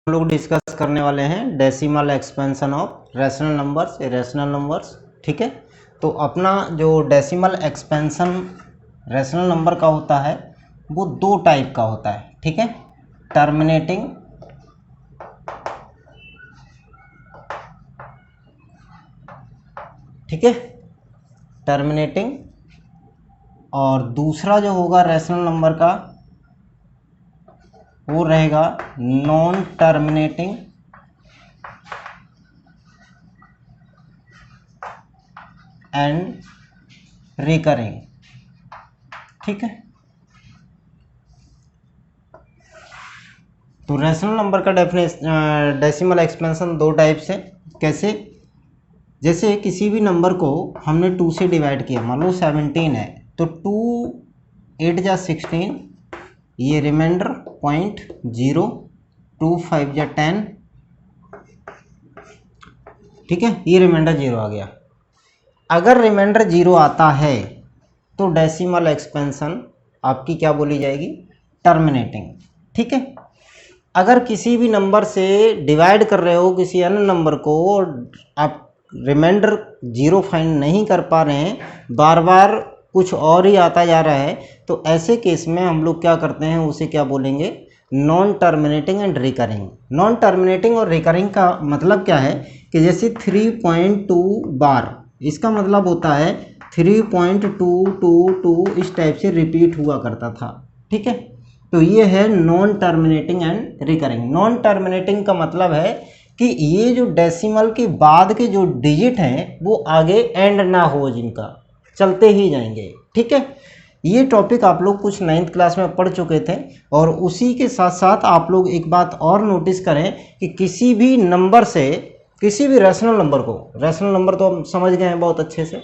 हम लोग डिस्कस करने वाले हैं decimal expansion of rational numbers, irrational numbers. ठीक है, तो अपना जो डेसिमल एक्सपेंशन रैशनल नंबर का होता है वो दो टाइप का होता है। ठीक है, टर्मिनेटिंग ठीक है, टर्मिनेटिंग, और दूसरा जो होगा रैशनल नंबर का वो रहेगा नॉन टर्मिनेटिंग एंड रिकरिंग। ठीक है, तो रैशनल नंबर का डेसिमल एक्सपेंशन दो टाइप से। कैसे? जैसे किसी भी नंबर को हमने 2 से डिवाइड किया, मान लो 17 है, तो 2 8 जा 16, ये रिमाइंडर 0.0, 2 5 जा 10। ठीक है, ये रिमाइंडर 0 आ गया। अगर रिमाइंडर 0 आता है तो डेसिमल एक्सपेंशन आपकी क्या बोली जाएगी? टर्मिनेटिंग। ठीक है, अगर किसी भी नंबर से डिवाइड कर रहे हो किसी अन्य नंबर को और आप रिमाइंडर 0 फाइंड नहीं कर पा रहे हैं, बार बार कुछ और ही आता जा रहा है, तो ऐसे केस में हम लोग क्या करते हैं, उसे क्या बोलेंगे? Non terminating and recurring. Non terminating और रिकरिंग का मतलब क्या है कि जैसे 3.2 बार, इसका मतलब होता है 3.222 इस टाइप से रिपीट हुआ करता था। ठीक है, तो ये है non terminating and recurring. Non terminating का मतलब है कि ये जो डेसिमल के बाद के जो डिजिट हैं वो आगे एंड ना हो, जिनका चलते ही जाएंगे। ठीक है, ये टॉपिक आप लोग कुछ 9th क्लास में पढ़ चुके थे। और उसी के साथ साथ आप लोग एक बात और नोटिस करें कि किसी भी नंबर से, किसी भी रैशनल नंबर को, रैशनल नंबर तो हम समझ गए हैं बहुत अच्छे से।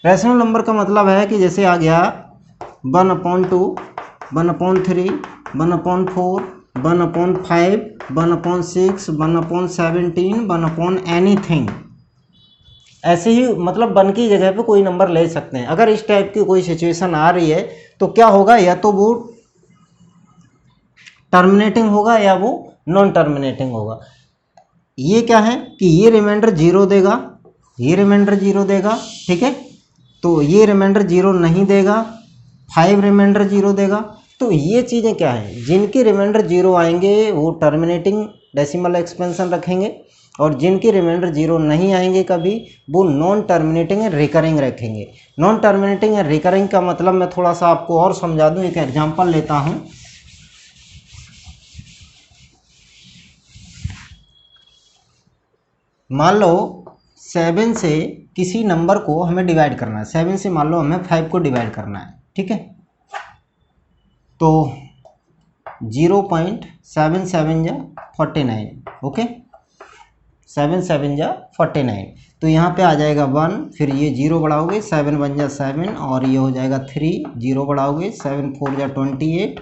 रैशनल नंबर का मतलब है कि जैसे आ गया 1/2, 1/3, 1/4, 1/5, 1/6, 1/17, 1/anything, ऐसे ही मतलब 1 की जगह पे कोई नंबर ले सकते हैं। अगर इस टाइप की कोई सिचुएशन आ रही है तो क्या होगा, या तो वो टर्मिनेटिंग होगा या वो नॉन टर्मिनेटिंग होगा। ये क्या है कि ये रिमाइंडर 0 देगा, ये रिमाइंडर 0 देगा। ठीक है, तो ये रिमाइंडर 0 नहीं देगा, 5 रिमाइंडर 0 देगा। तो ये चीज़ें क्या हैं, जिनके रिमाइंडर 0 आएंगे वो टर्मिनेटिंग डेसिमल एक्सपेंशन रखेंगे, और जिनके रिमाइंडर 0 नहीं आएंगे कभी, वो नॉन टर्मिनेटिंग एंड रिकरिंग रखेंगे। नॉन टर्मिनेटिंग एंड रिकरिंग का मतलब मैं थोड़ा सा आपको और समझा दूं, एक एग्जांपल लेता हूं। मान लो 7 से किसी नंबर को हमें डिवाइड करना है, 7 से मान लो हमें 5 को डिवाइड करना है। ठीक है, तो 0.77 जा 49, ओके, 7 7 जा 49, तो यहाँ पे आ जाएगा 1, फिर ये 0 बढ़ाओगे, 7 1 जा 7, और ये हो जाएगा 3, 0 बढ़ाओगे, 7 4 जा 28,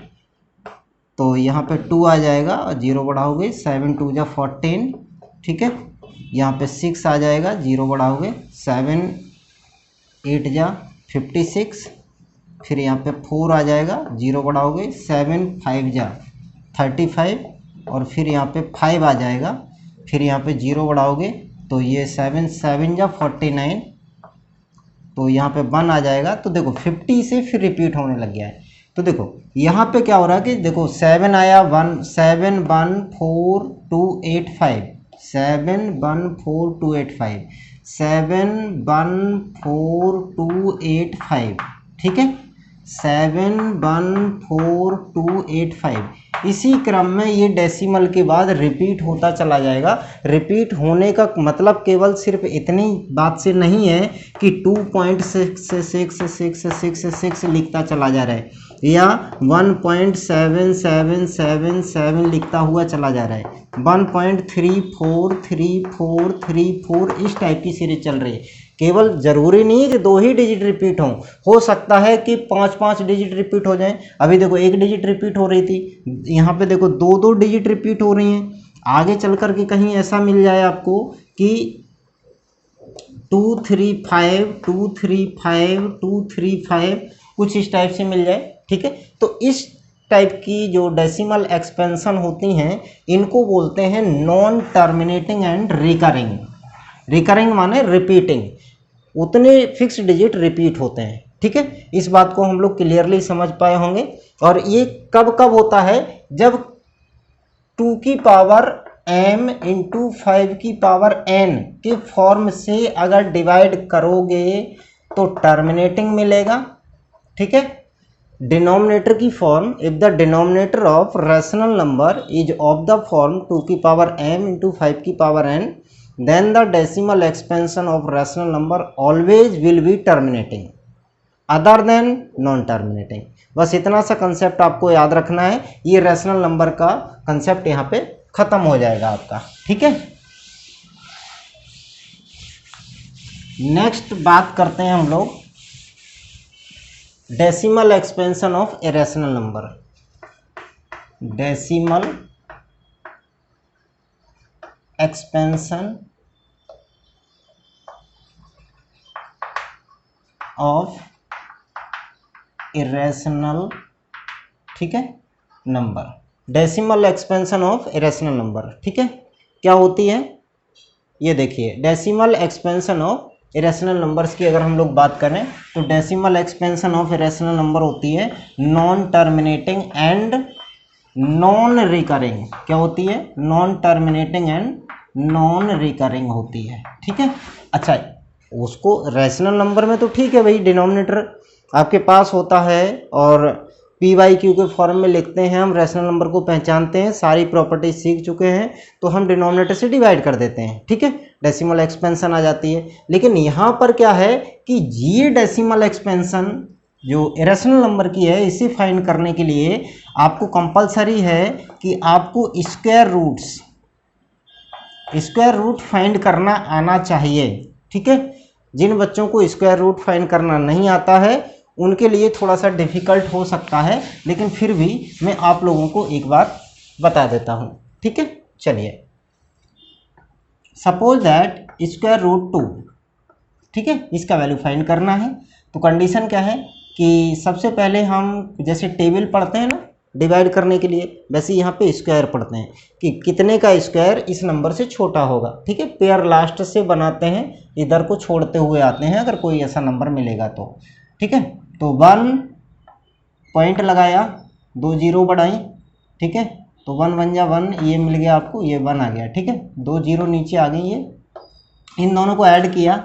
तो यहाँ पे 2 आ जाएगा, और 0 बढ़ाओगे, 7 2 जा 14। ठीक है, यहाँ पे 6 आ जाएगा, 0 बढ़ाओगे, 7 8 जा 56, फिर यहाँ पे 4 आ जाएगा, 0 बढ़ाओगे, 7 5 जा 35, और फिर यहाँ पे 5 आ जाएगा, फिर यहाँ पे 0 बढ़ाओगे, तो ये 7 7 जा 49, तो यहाँ पे 1 आ जाएगा। तो देखो 50 से फिर रिपीट होने लग गया है। तो देखो यहाँ पे क्या हो रहा है कि देखो 7 आया, 1 7 1 4 2 8 5, 7 1 4 2 8 5, 7 1 4 2 8 5। ठीक है, 7 1 4 2 8 5, इसी क्रम में ये डेसिमल के बाद रिपीट होता चला जाएगा। रिपीट होने का मतलब केवल सिर्फ इतनी बात से नहीं है कि 2.66666 लिखता चला जा रहा है, या 1.7777 लिखता हुआ चला जा रहा है, 1.343434 इस टाइप की सीरीज चल रही है। केवल जरूरी नहीं है कि 2 ही डिजिट रिपीट हों, हो सकता है कि 5 डिजिट रिपीट हो जाएं। अभी देखो 1 डिजिट रिपीट हो रही थी, यहाँ पे देखो 2 डिजिट रिपीट हो रही हैं। आगे चल कर के कहीं ऐसा मिल जाए आपको कि 235 235 235 कुछ इस टाइप से मिल जाए। ठीक है, तो इस टाइप की जो डेसिमल एक्सपेंशन होती हैं इनको बोलते हैं non terminating and recurring. Recurring माने रिपीटिंग, उतने फिक्स डिजिट रिपीट होते हैं। ठीक है, इस बात को हम लोग क्लियरली समझ पाए होंगे। और ये कब कब होता है, जब 2 की पावर m इंटू 5 की पावर n के फॉर्म से अगर डिवाइड करोगे तो टर्मिनेटिंग मिलेगा। ठीक है, डिनोमिनेटर की form, if the denominator of rational number is of the form 2 की पावर m इंटू 5 की power n, then the decimal expansion of rational number always will be terminating other than non terminating. बस इतना सा concept आपको याद रखना है, ये रैशनल नंबर का कंसेप्ट यहाँ पे खत्म हो जाएगा आपका। ठीक है, नेक्स्ट बात करते हैं हम लोग decimal expansion of irrational number. Decimal expansion of irrational, ठीक है, number. Decimal expansion of irrational number, ठीक है, क्या होती है ये देखिए। Decimal expansion of irrational numbers की अगर हम लोग बात करें तो decimal expansion of irrational number होती है non terminating and non recurring. क्या होती है? Non terminating and non recurring होती है। ठीक है, अच्छा उसको रैशनल नंबर में तो ठीक है भाई, डिनोमिनेटर आपके पास होता है और पी वाई क्यू के फॉर्म में लिखते हैं, हम रैशनल नंबर को पहचानते हैं, सारी प्रॉपर्टीज सीख चुके हैं, तो हम डिनोमिनेटर से डिवाइड कर देते हैं। ठीक है, डेसिमल एक्सपेंशन आ जाती है। लेकिन यहाँ पर क्या है कि ये डेसिमल एक्सपेंशन जो इरेशनल नंबर की है, इसे फाइंड करने के लिए आपको कंपलसरी है कि आपको स्क्वायर रूट फाइंड करना आना चाहिए। ठीक है, जिन बच्चों को स्क्वायर रूट फाइंड करना नहीं आता है उनके लिए थोड़ा सा डिफ़िकल्ट हो सकता है, लेकिन फिर भी मैं आप लोगों को एक बार बता देता हूँ। ठीक है, चलिए, सपोज दैट स्क्वायर रूट 2, ठीक है, इसका वैल्यू फाइंड करना है। तो कंडीशन क्या है कि सबसे पहले हम जैसे टेबल पढ़ते हैं ना डिवाइड करने के लिए, वैसे यहाँ पे स्क्वायर पढ़ते हैं कि कितने का स्क्वायर इस नंबर से छोटा होगा। ठीक है, पेयर लास्ट से बनाते हैं, इधर को छोड़ते हुए आते हैं अगर कोई ऐसा नंबर मिलेगा तो। ठीक है, तो 1 पॉइंट लगाया, 2 जीरो बढ़ाई। ठीक है, तो 1 1 जा 1, ये मिल गया आपको, ये 1 आ गया। ठीक है, 2 जीरो नीचे आ गई, ये इन दोनों को ऐड किया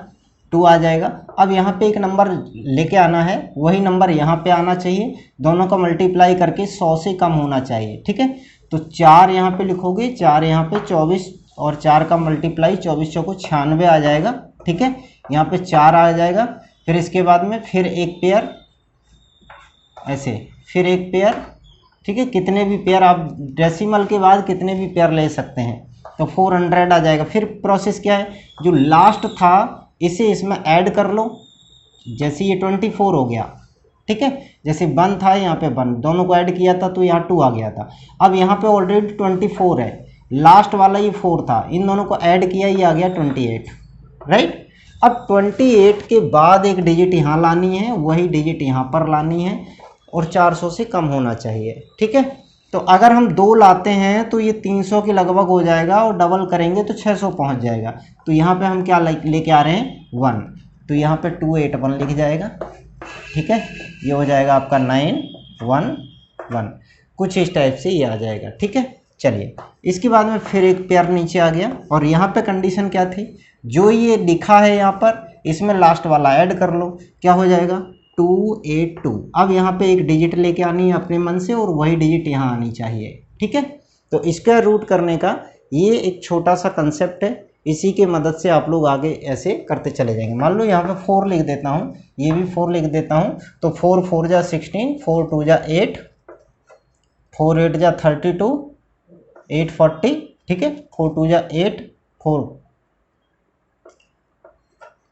2 आ जाएगा। अब यहाँ पे एक नंबर लेके आना है, वही नंबर यहाँ पे आना चाहिए, दोनों का मल्टीप्लाई करके 100 से कम होना चाहिए। ठीक है, तो 4 यहाँ पे लिखोगे, 4 यहाँ पे 24 और 4 का मल्टीप्लाई 24 चौको 96 आ जाएगा। ठीक है, यहाँ पे 4 आ जाएगा। फिर इसके बाद में फिर एक पेयर, ऐसे फिर एक पेयर। ठीक है, कितने भी पेयर आप डेसिमल के बाद कितने भी पेयर ले सकते हैं, तो 400 आ जाएगा। फिर प्रोसेस क्या है, जो लास्ट था इसे इसमें ऐड कर लो, जैसे ये 24 हो गया। ठीक है, जैसे 1 था यहाँ पे 1, दोनों को ऐड किया था तो यहाँ 2 आ गया था। अब यहाँ पे ऑलरेडी 24 है, लास्ट वाला ये 4 था, इन दोनों को ऐड किया, ये आ गया 28, राइट। अब 28 के बाद एक डिजिट यहाँ लानी है, वही डिजिट यहाँ पर लानी है और 400 से कम होना चाहिए। ठीक है, तो अगर हम 2 लाते हैं तो ये 300 के लगभग हो जाएगा और डबल करेंगे तो 600 पहुंच जाएगा। तो यहाँ पे हम क्या लेके आ रहे हैं 1, तो यहाँ पे 281 लिख जाएगा। ठीक है, ये हो जाएगा आपका 911, कुछ इस टाइप से ये आ जाएगा। ठीक है, चलिए, इसके बाद में फिर एक पेयर नीचे आ गया और यहाँ पे कंडीशन क्या थी, जो ये लिखा है यहाँ पर इसमें लास्ट वाला ऐड कर लो, क्या हो जाएगा 282। अब यहाँ पे एक डिजिट लेके आनी है अपने मन से और वही डिजिट यहाँ आनी चाहिए। ठीक है, तो स्क्वायर रूट करने का ये एक छोटा सा कंसेप्ट है, इसी के मदद से आप लोग आगे ऐसे करते चले जाएंगे। मान लो यहाँ पे 4 लिख देता हूँ, ये भी 4 लिख देता हूँ, तो 4 4 जा 16, 4 2 जा 8, 4 8 जा 32, 8 40। ठीक है, 4 2 जा 8, 4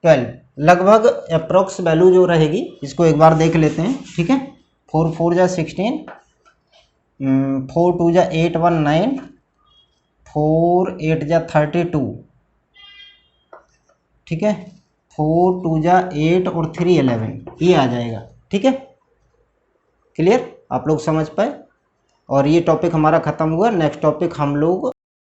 12, लगभग अप्रोक्स वैल्यू जो रहेगी इसको एक बार देख लेते हैं। ठीक है, 4 4 जा 16, 4 2 जा 8 1 9, 4 8 जा 32। ठीक है, 4 2 जा 8 और 3 11, ये आ जाएगा। ठीक है, क्लियर, आप लोग समझ पाए। और ये टॉपिक हमारा ख़त्म हुआ। नेक्स्ट टॉपिक हम लोग